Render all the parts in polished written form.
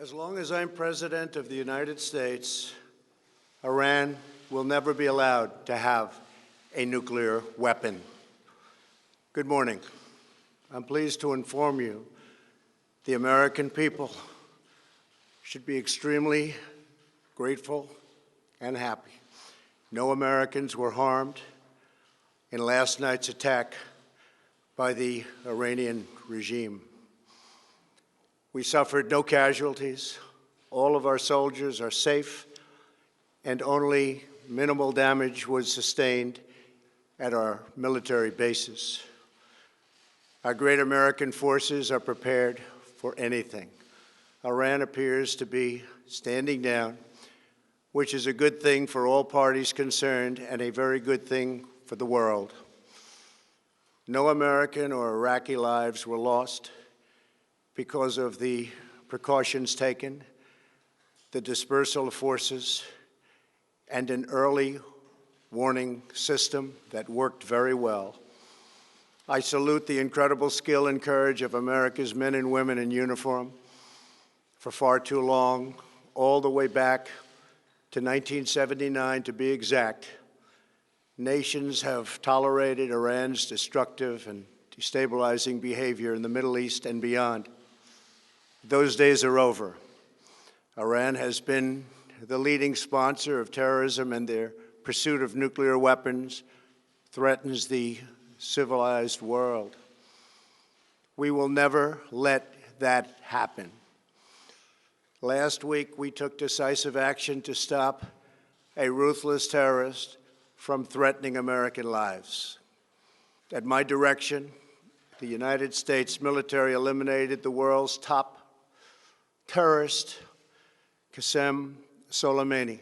As long as I'm President of the United States, Iran will never be allowed to have a nuclear weapon. Good morning. I'm pleased to inform you the American people should be extremely grateful and happy. No Americans were harmed in last night's attack by the Iranian regime. We suffered no casualties. All of our soldiers are safe, and only minimal damage was sustained at our military bases. Our great American forces are prepared for anything. Iran appears to be standing down, which is a good thing for all parties concerned and a very good thing for the world. No American or Iraqi lives were lost because of the precautions taken, the dispersal of forces, and an early warning system that worked very well. I salute the incredible skill and courage of America's men and women in uniform. For far too long, all the way back to 1979 to be exact, nations have tolerated Iran's destructive and destabilizing behavior in the Middle East and beyond. Those days are over. Iran has been the leading sponsor of terrorism, and their pursuit of nuclear weapons threatens the civilized world. We will never let that happen. Last week, we took decisive action to stop a ruthless terrorist from threatening American lives. At my direction, the United States military eliminated the world's top terrorist, Qasem Soleimani.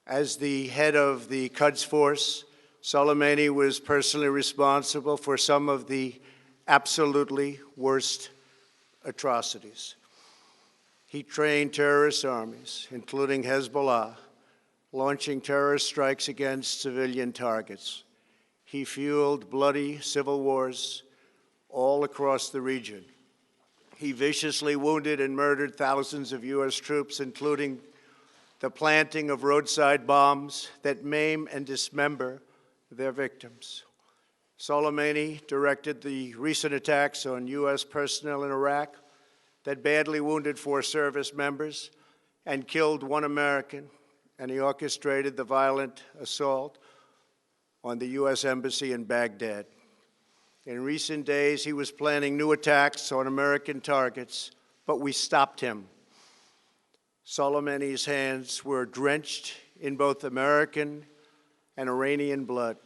As the head of the Quds Force, Soleimani was personally responsible for some of the absolutely worst atrocities. He trained terrorist armies, including Hezbollah, launching terrorist strikes against civilian targets. He fueled bloody civil wars all across the region. He viciously wounded and murdered thousands of U.S. troops, including the planting of roadside bombs that maim and dismember their victims. Soleimani directed the recent attacks on U.S. personnel in Iraq that badly wounded 4 service members and killed 1 American, and he orchestrated the violent assault on the U.S. Embassy in Baghdad. In recent days, he was planning new attacks on American targets, but we stopped him. Soleimani's hands were drenched in both American and Iranian blood.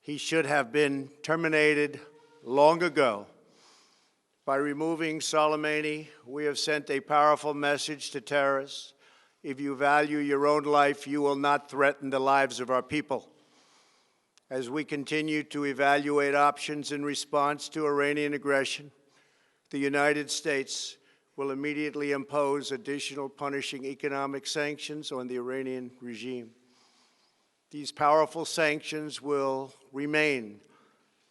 He should have been terminated long ago. By removing Soleimani, we have sent a powerful message to terrorists. If you value your own life, you will not threaten the lives of our people. As we continue to evaluate options in response to Iranian aggression, the United States will immediately impose additional punishing economic sanctions on the Iranian regime. These powerful sanctions will remain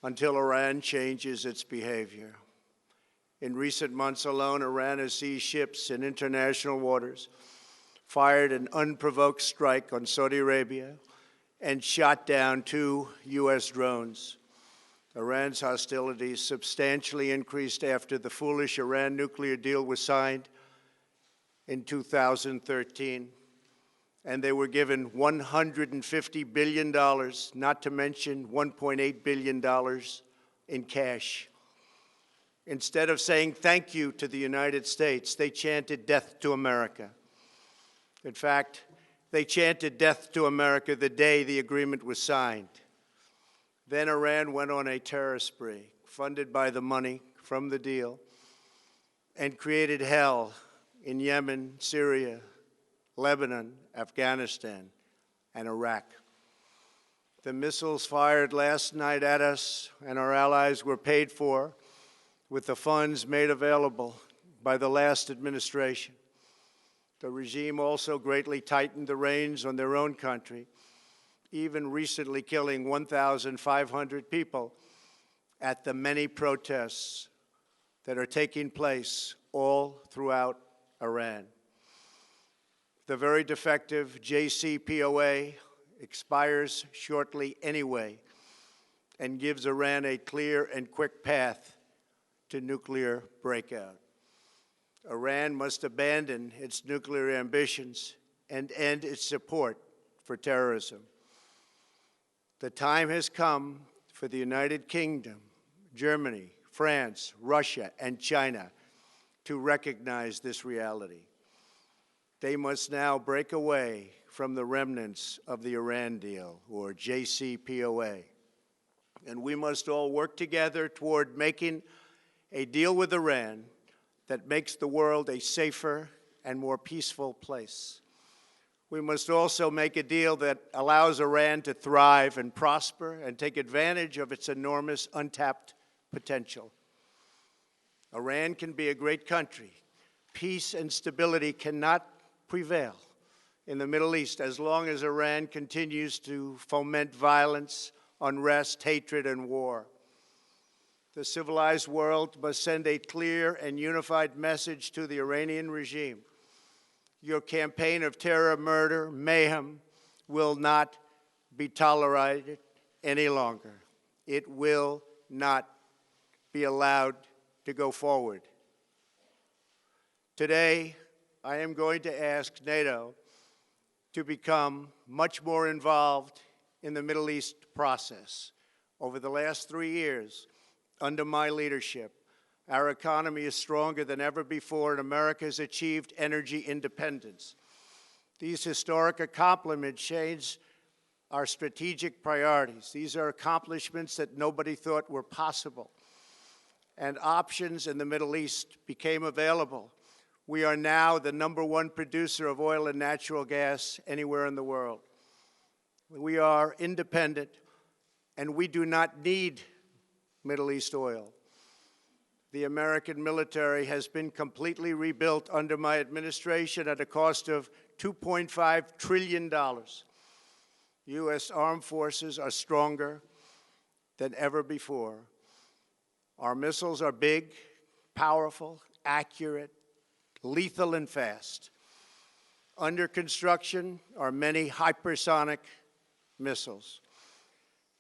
until Iran changes its behavior. In recent months alone, Iran has seized ships in international waters, fired an unprovoked strike on Saudi Arabia, and shot down 2 U.S. drones. Iran's hostilities substantially increased after the foolish Iran nuclear deal was signed in 2013, and they were given $150 billion, not to mention $1.8 billion in cash. Instead of saying thank you to the United States, they chanted death to America. In fact, they chanted death to America the day the agreement was signed. Then Iran went on a terror spree, funded by the money from the deal, and created hell in Yemen, Syria, Lebanon, Afghanistan, and Iraq. The missiles fired last night at us and our allies were paid for with the funds made available by the last administration. The regime also greatly tightened the reins on their own country, even recently killing 1,500 people at the many protests that are taking place all throughout Iran. The very defective JCPOA expires shortly anyway and gives Iran a clear and quick path to nuclear breakout. Iran must abandon its nuclear ambitions and end its support for terrorism. The time has come for the United Kingdom, Germany, France, Russia, and China to recognize this reality. They must now break away from the remnants of the Iran deal, or JCPOA. And we must all work together toward making a deal with Iran that makes the world a safer and more peaceful place. We must also make a deal that allows Iran to thrive and prosper and take advantage of its enormous untapped potential. Iran can be a great country. Peace and stability cannot prevail in the Middle East as long as Iran continues to foment violence, unrest, hatred, and war. The civilized world must send a clear and unified message to the Iranian regime. Your campaign of terror, murder, mayhem will not be tolerated any longer. It will not be allowed to go forward. Today, I am going to ask NATO to become much more involved in the Middle East process. Over the last 3 years, under my leadership, our economy is stronger than ever before, and America has achieved energy independence. These historic accomplishments change our strategic priorities. These are accomplishments that nobody thought were possible. And options in the Middle East became available. We are now the #1 producer of oil and natural gas anywhere in the world. We are independent, and we do not need Middle East oil. The American military has been completely rebuilt under my administration at a cost of $2.5 trillion. U.S. armed forces are stronger than ever before. Our missiles are big, powerful, accurate, lethal, and fast. Under construction are many hypersonic missiles.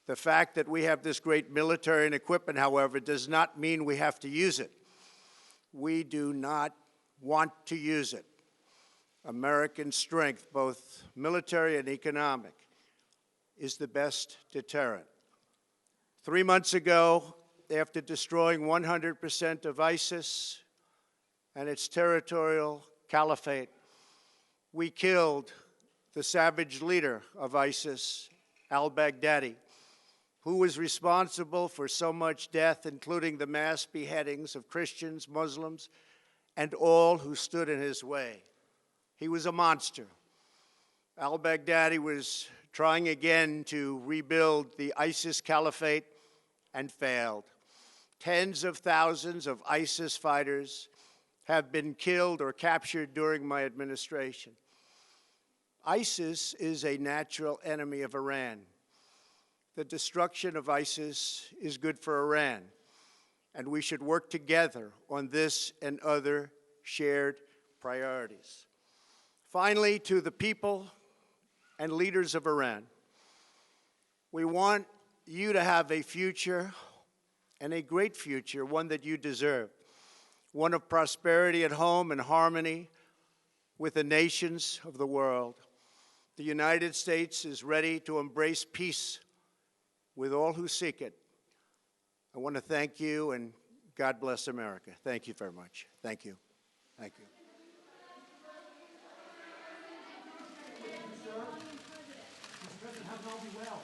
The fact that we have this great military and equipment, however, does not mean we have to use it. We do not want to use it. American strength, both military and economic, is the best deterrent. 3 months ago, after destroying 100% of ISIS and its territorial caliphate, we killed the savage leader of ISIS, al-Baghdadi, who was responsible for so much death, including the mass beheadings of Christians, Muslims, and all who stood in his way. He was a monster. Al-Baghdadi was trying again to rebuild the ISIS caliphate and failed. Tens of thousands of ISIS fighters have been killed or captured during my administration. ISIS is a natural enemy of Iran. The destruction of ISIS is good for Iran, and we should work together on this and other shared priorities. Finally, to the people and leaders of Iran, we want you to have a future, and a great future, one that you deserve, one of prosperity at home and harmony with the nations of the world. The United States is ready to embrace peace with all who seek it. I want to thank you, and God bless America. Thank you very much. Thank you. Thank you. Thank you, sir. Mr. President, have it all be well.